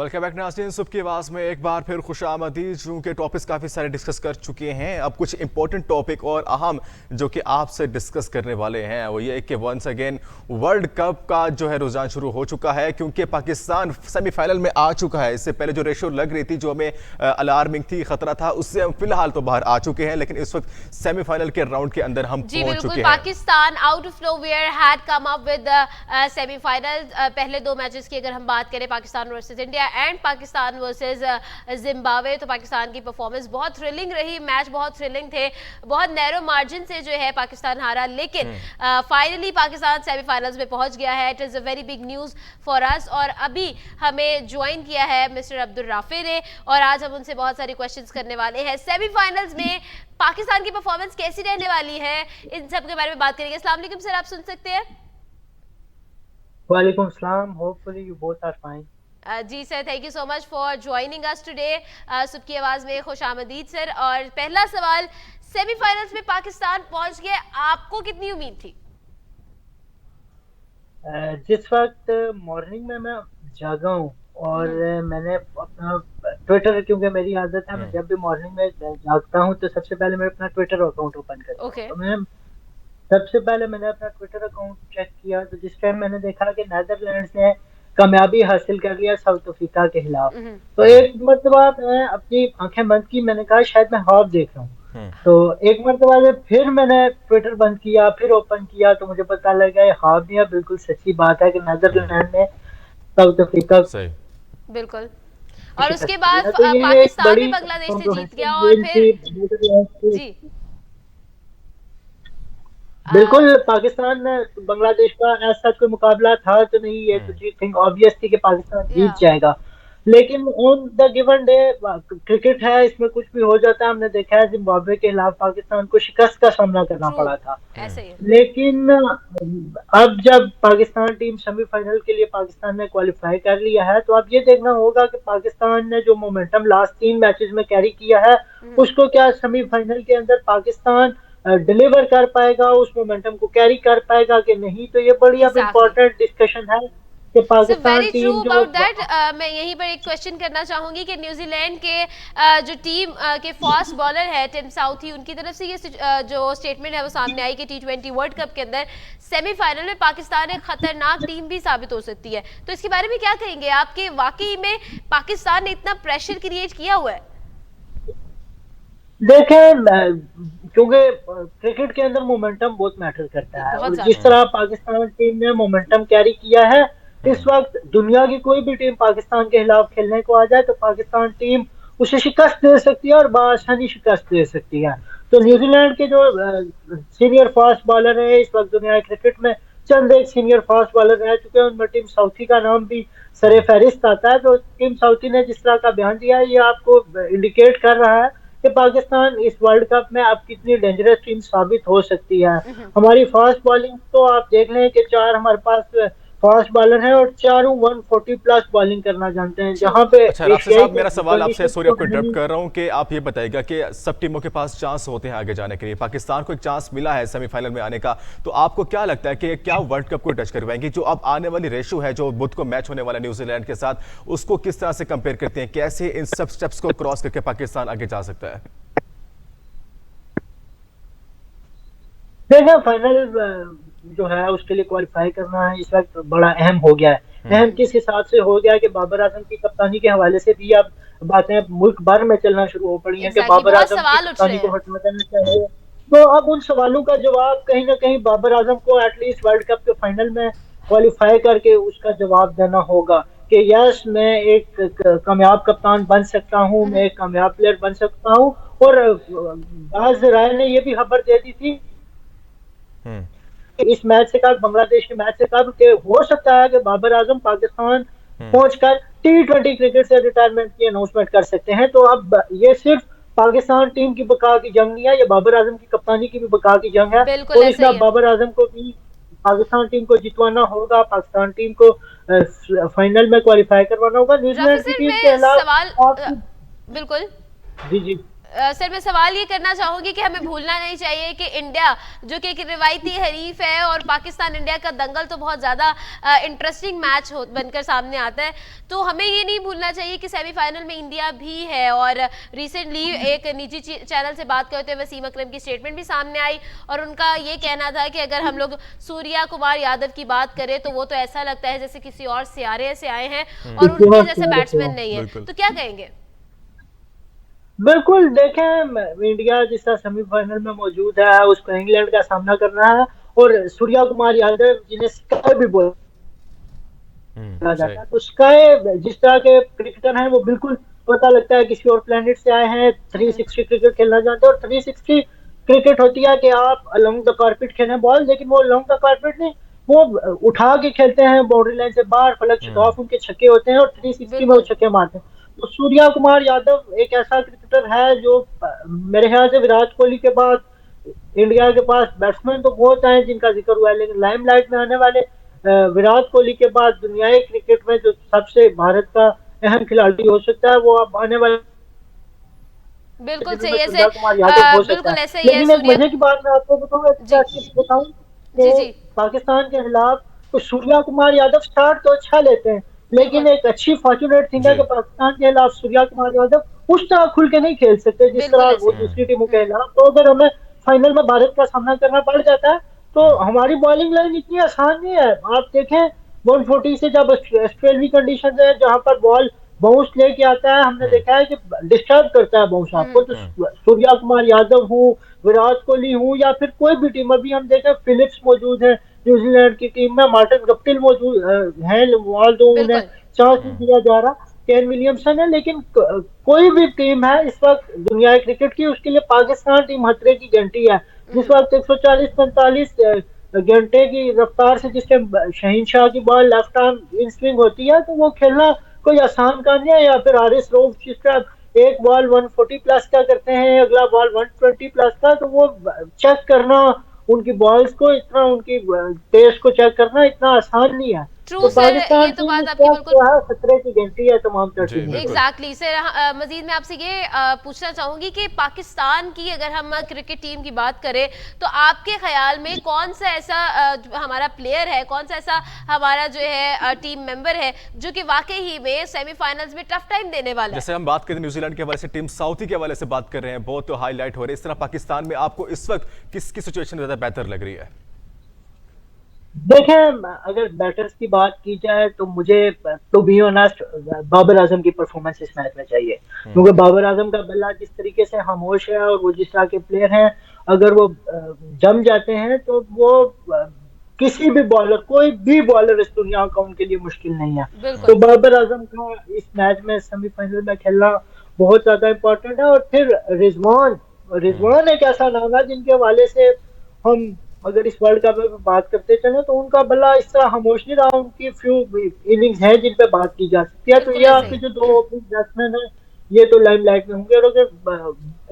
Welcome back नाज़रीन, सुबह की आवाज़ में एक बार फिर खुशामदीद। चूँकि टॉपिक्स काफ़ी सारे डिस्कस कर चुके हैं, अब कुछ इंपॉर्टेंट टॉपिक और अहम जो कि आपसे डिस्कस करने वाले हैं वो ये कि वंस अगेन वर्ल्ड कप का जो है रुझान शुरू हो चुका है, क्योंकि पाकिस्तान सेमीफाइनल में आ चुका है। इससे पहले जो रेशो लग रही थी, जो हमें अलार्मिंग थी, खतरा था, उससे हम फिलहाल तो बाहर आ चुके हैं, लेकिन इस वक्त सेमीफाइनल के राउंड के अंदर हम पहुंच चुके हैं। Pakistan out of nowhere had come up with semifinal. पहले दो मैचेस की अगर हम बात करें, Pakistan versus India and Pakistan versus Zimbabwe, तो पाकिस्तान की परफॉर्मेंस बहुत थ्रिलिंग रही। मैच बहुत थ्रिलिंग थे, बहुत नैरो मार्जिन से जो है पाकिस्तान हारा, लेकिन फाइनली पाकिस्तान सेमीफाइनल्स में पहुंच गया है। It is a very big news for us. और अभी हमें ज्वाइन किया है मिस्टर अब्दुल राफे ने, और आज हम उनसे बहुत सारे क्वेश्चंस करने वाले हैं। सेमीफाइनल्स में पाकिस्तान की परफॉर्मेंस कैसी रहने वाली है, इन सब के बारे में बात करेंगे। अस्सलाम वालेकुम सर, आप सुन सकते हैं? वालेकुम सलाम, hopefully you both are fine. जी sir, thank you so much for joining us today. सुबह की आवाज में खुशामदीद सर। और पहला सवाल, सेमीफाइनल्स में पाकिस्तान पहुंच गए, आपको कितनी उम्मीद थी? जिस वक्त मॉर्निंग में मैं जागा हूँ और मैंने अपना ट्विटर, क्योंकि मेरी आदत है मैं जब भी मॉर्निंग में जागता हूँ तो सबसे पहले मैं अपना ट्विटर अकाउंट ओपन करता हूँ। तो मैं सबसे पहले मैंने अपना ट्विटर अकाउंट चेक किया, तो जिस टाइम मैंने देखा कि नीदरलैंड्स ने कामयाबी हासिल कर लिया साउथ अफ्रीका के खिलाफ, तो एक मरतबा मैं अपनी आंखें बंद की, मैंने कहा शायद मैं ख्वाब देख रहा हूँ। तो एक मरतबा से फिर मैंने ट्विटर बंद किया, फिर ओपन किया, तो मुझे पता लगा ये ख्वाब नहीं है, बिल्कुल सच्ची बात है कि नीदरलैंड ने साउथ अफ्रीका बिल्कुल। और उसके बाद पाकिस्तान भी बांग्लादेश से जीत गया, और फिर जी बिल्कुल पाकिस्तान में बांग्लादेश का ऐसा कोई मुकाबला था तो नहीं, ये तो थिंग ऑब्वियस थी कि पाकिस्तान जीत जाएगा। लेकिन on the given day cricket है, इसमें कुछ भी हो जाता है। हमने देखा है जिम्बाब्वे के खिलाफ पाकिस्तान को शिकस्त का सामना करना पड़ा था। लेकिन अब जब पाकिस्तान टीम सेमीफाइनल के लिए पाकिस्तान ने क्वालिफाई कर लिया है, तो अब ये देखना होगा कि पाकिस्तान ने जो मोमेंटम लास्ट 3 मैचेस में कैरी किया है, उसको क्या सेमीफाइनल के अंदर पाकिस्तान डिलीवर कर पाएगा, उस मोमेंटम को कैरी कर पाएगा कि नहीं। तो ये बड़ी अब इम्पोर्टेंट डिस्कशन है कि पाकिस्तान टीम जो मैं यहीं पर एक क्वेश्चन करना चाहूंगी कि न्यूजीलैंड के जो टीम के फास्ट बॉलर है टिम साउथी, उनकी तरफ से ये जो स्टेटमेंट है वो सामने आई कि T20 वर्ल्ड कप के अंदर सेमीफाइनल में पाकिस्तान एक खतरनाक टीम भी साबित हो सकती है। तो इसके बारे में क्या कहेंगे आपके? वाकई में पाकिस्तान ने इतना प्रेशर क्रिएट किया हुआ है? देखें, क्योंकि क्रिकेट के अंदर मोमेंटम बहुत मैटर करता है, और जिस तरह पाकिस्तान टीम ने मोमेंटम कैरी किया है, इस वक्त दुनिया की कोई भी टीम पाकिस्तान के खिलाफ खेलने को आ जाए तो पाकिस्तान टीम उसे शिकस्त दे सकती है और बआसानी शिकस्त दे सकती है। तो न्यूजीलैंड के जो सीनियर फास्ट बॉलर है इस वक्त दुनिया क्रिकेट में, चंद एक सीनियर फास्ट बॉलर रह चुके हैं, उनमें टीम साउथी का नाम भी सरे फहरिस्त आता है। तो टीम साउथी ने जिस तरह का बयान दिया है, ये आपको इंडिकेट कर रहा है कि पाकिस्तान इस वर्ल्ड कप में अब कितनी डेंजरस टीम साबित हो सकती है। हमारी फास्ट बॉलिंग तो आप देख लें कि 4 हमारे पास फास्ट बॉलर हैं और चारों 140 प्लस बॉलिंग करना जानते हैं। जहां पे अच्छा राफी साहब, मेरा सवाल आपसे, सॉरी आपको इंटरप्ट कर रहा हूं, कि आप ये बताइएगा कि सब टीमों के पास चांस होते हैं आगे जाने के लिए, पाकिस्तान को एक चांस मिला है सेमीफाइनल में आने का, तो आपको क्या लगता है कि क्या वर्ल्ड कप को टच करवाएंगे? जो अब आने वाली रेशो है, जो बुध को मैच होने वाला न्यूजीलैंड के साथ, उसको किस तरह से कंपेयर करते हैं? कैसे इन सब स्टेप्स को क्रॉस करके पाकिस्तान आगे जा सकता है? देखा, फाइनल जो है उसके लिए क्वालिफाई करना है इस वक्त बड़ा अहम हो गया है। अहम किस हिसाब से हो गया कि बाबर आजम की कप्तानी के हवाले से भी अब बातें मुल्क भर में चलना शुरू हो पड़ी हैं कि बाबर आजम की कप्तानी को हटना चाहिए। तो अब उन सवालों का जवाब कहीं ना कहीं बाबर आजम को एटलीस्ट वर्ल्ड कप के फाइनल में क्वालिफाई करके उसका जवाब देना होगा कि यस, मैं एक कामयाब कप्तान बन सकता हूँ, मैं एक कामयाब प्लेयर बन सकता हूँ। और बाज़ राय ने यह भी खबर दे दी थी इस मैच से कब, बांग्लादेश के मैच से कब, के हो सकता है कि बाबर आजम पाकिस्तान पहुंचकर T20 क्रिकेट से रिटायरमेंट की अनाउंसमेंट कर सकते हैं। तो अब ये सिर्फ पाकिस्तान टीम की बका की जंग नहीं है, ये बाबर आजम की कप्तानी की भी बका की जंग है। और इसमें बाबर आजम को भी पाकिस्तान टीम को जितवाना होगा, पाकिस्तान टीम को फाइनल में क्वालिफाई करवाना होगा। न्यूजीलैंड की टीम के खिलाफ बिल्कुल जी जी। सर मैं सवाल ये करना चाहूंगी कि हमें भूलना नहीं चाहिए कि इंडिया जो कि एक रिवायती हरीफ है और पाकिस्तान इंडिया का दंगल तो बहुत ज़्यादा इंटरेस्टिंग मैच बनकर सामने आता है, तो हमें ये नहीं भूलना चाहिए कि सेमीफाइनल में इंडिया भी है। और रिसेंटली एक निजी चैनल से बात करते हुए वसीम अकरम की स्टेटमेंट भी सामने आई और उनका ये कहना था कि अगर हम लोग सूर्या कुमार यादव की बात करें तो वो तो ऐसा लगता है जैसे किसी और सियारे से आए हैं और उनके जैसे बैट्समैन नहीं है, तो क्या कहेंगे? बिल्कुल, देखें इंडिया जिस तरह सेमीफाइनल में मौजूद है, उसको इंग्लैंड का सामना करना है और सूर्या कुमार यादव जिन्हें स्काई भी बोला जाता है, तो स्काई जिस तरह के क्रिकेटर हैं वो बिल्कुल पता लगता है किसी और प्लेनेट से आए हैं। 360 क्रिकेट खेलना जानते हैं और 360 क्रिकेट होती है कि आप अलोंग द कारपेट खेलें बॉल, लेकिन वो अलोंग द कारपेट नहीं, वो उठा के खेलते हैं बाउंड्री लाइन से बाहर, फलक शट ऑफ उनके छक्के होते हैं और 360 में वो छक्के मारते हैं। तो सूर्या कुमार यादव एक ऐसा क्रिकेटर है जो मेरे ख्याल से विराट कोहली के बाद इंडिया के पास बैट्समैन तो बहुत हैं जिनका जिक्र हुआ है, लेकिन लाइमलाइट में आने वाले विराट कोहली के बाद दुनियाई क्रिकेट में जो सबसे भारत का अहम खिलाड़ी हो सकता है वो अब आने वाले बिल्कुल सही है, बिल्कुल ऐसे ही है। लेकिन एक मजे की बात मैं आपको बताऊं तो पाकिस्तान के खिलाफ तो सूर्या कुमार यादव स्टार्ट तो अच्छा लेते हैं, लेकिन एक अच्छी फॉर्चुनेट थिंग है कि पाकिस्तान के खिलाफ सूर्या कुमार यादव उस तरह खुल के नहीं खेल सकते जिस तरह वो दूसरी टीमों के खिलाफ। तो अगर हमें फाइनल में भारत का सामना करना पड़ जाता है तो हमारी बॉलिंग लाइन इतनी आसान नहीं है। आप देखें 140 से जब ऑस्ट्रेलियाई कंडीशन है जहां पर बॉल बाउंस लेके आता है, हमने देखा है कि डिस्टर्ब करता है बाउंस आपको। तो सूर्या कुमार यादव हो, विराट कोहली हो या फिर कोई भी टीम, अभी हम देखें फिलिप्स मौजूद है न्यूजीलैंड की टीम में, मार्टिन गप्टिल मौजूद है, वॉल दो उन्हें चांस दिया जा रहा, केन विलियमसन है, लेकिन कोई भी टीम है इस वक्त दुनिया क्रिकेट की, उसके लिए पाकिस्तान टीम खतरे की घंटी है। जिस वक्त 140-45 घंटे की रफ्तार से जिस टाइम शहीनशाह की ball left arm in swing होती है तो वो खेलना कोई आसान काम नहीं है। या फिर हारिस रऊफ जिस तरह एक बॉल 140 प्लस का करते हैं, अगला बॉल 120 प्लस का, तो वो चेक करना उनकी बॉल्स को, इतना उनकी पेस को चेक करना इतना आसान नहीं है। ट्रू सर, ये तो बात आपकी बिल्कुल खतरे की घंटी है तमाम तरह। एग्जैक्टली सर, मजीद मैं आपसे ये पूछना चाहूंगी कि पाकिस्तान की अगर हम क्रिकेट टीम की बात करें तो आपके ख्याल में कौन सा ऐसा हमारा प्लेयर है, कौन सा ऐसा हमारा जो है टीम मेंबर है जो कि वाकई ही में सेमीफाइनल्स में टफ टाइम देने वाला है? जैसे हम बात करें न्यूजीलैंड के हवाले से, टीम साउथी के हवाले से बात कर रहे हैं, बहुत हाईलाइट हो रहे हैं, इस तरह पाकिस्तान में आपको इस वक्त किसकी सिचुएशन ज्यादा बेहतर लग रही है? देखें अगर बैटर्स की बात की जाए तो मुझे to be honest Babar Azam की परफॉर्मेंस इस मैच में चाहिए, क्योंकि बाबर आजम का बल्ला जिस तरीके से खामोश है और वो जिस तरह के प्लेयर हैं, अगर वो जम जाते हैं तो वो किसी भी बॉलर, कोई भी बॉलर इस दुनिया का उनके लिए मुश्किल नहीं है। तो बाबर आजम का इस मैच में सेमीफाइनल में खेलना बहुत ज्यादा इम्पोर्टेंट है। और फिर रिजवान एक ऐसा नाम है जिनके हवाले से हम अगर इस वर्ल्ड कप में बात करते चले तो उनका बल्ला इस तरह खामोश नहीं रहा, उनकी फ्यू इनिंग्स हैं जिन पे बात की जा सकती है। तो ये आपके जो दो ओपनिंग बैट्समैन है ये तो लाइमलाइट में होंगे। और अगर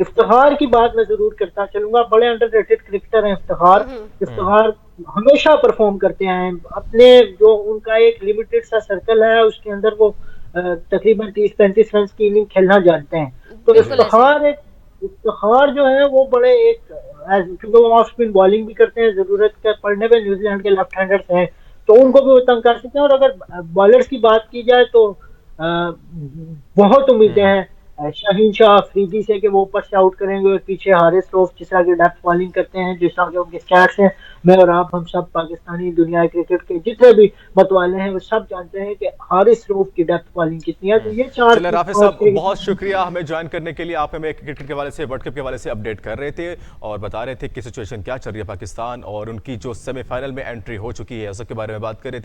इफ्तिखार की बात मैं जरूर करता चलूंगा, बड़े अंडररेटेड क्रिकेटर हैं इफ्तिखार हमेशा परफॉर्म करते हैं अपने, जो उनका एक लिमिटेड सा सर्कल है उसके अंदर वो तकरीबन 30-35 रन की इनिंग खेलना जानते हैं। तो इफ्तिखार जो है वो बड़े एक, क्योंकि वो ऑफ स्पिन बॉलिंग भी करते हैं, जरूरत के पड़ने पे न्यूजीलैंड के लेफ्ट हैंडर्स हैं तो उनको भी वो तंग कर सकते हैं। और अगर बॉलर्स की बात की जाए तो बहुत उम्मीदें हैं शाहीन शाह अफरीदी से कि वो ऊपर से आउट करेंगे, और पीछे हारिस रऊफ जिस तरह की डेप्थ बॉलिंग करते हैं, जिस तरह के उनके स्टैट्स हैं, मैं और आप हम सब पाकिस्तानी दुनिया क्रिकेट के जितने भी मतवाले हैं वो सब जानते हैं कि हारिस रऊफ की डेप्थ बॉलिंग कितनी है। तो ये चार राफिज साहब बहुत शुक्रिया हमें ज्वाइन करने के लिए। आप हमें क्रिकेट के हवाले से, वर्ल्ड कप के हवाले से अपडेट कर रहे थे और बता रहे थे कि सिचुएशन क्या चल रही है पाकिस्तान और उनकी जो सेमीफाइनल में एंट्री हो चुकी है उसके बारे में बात कर रहे थे।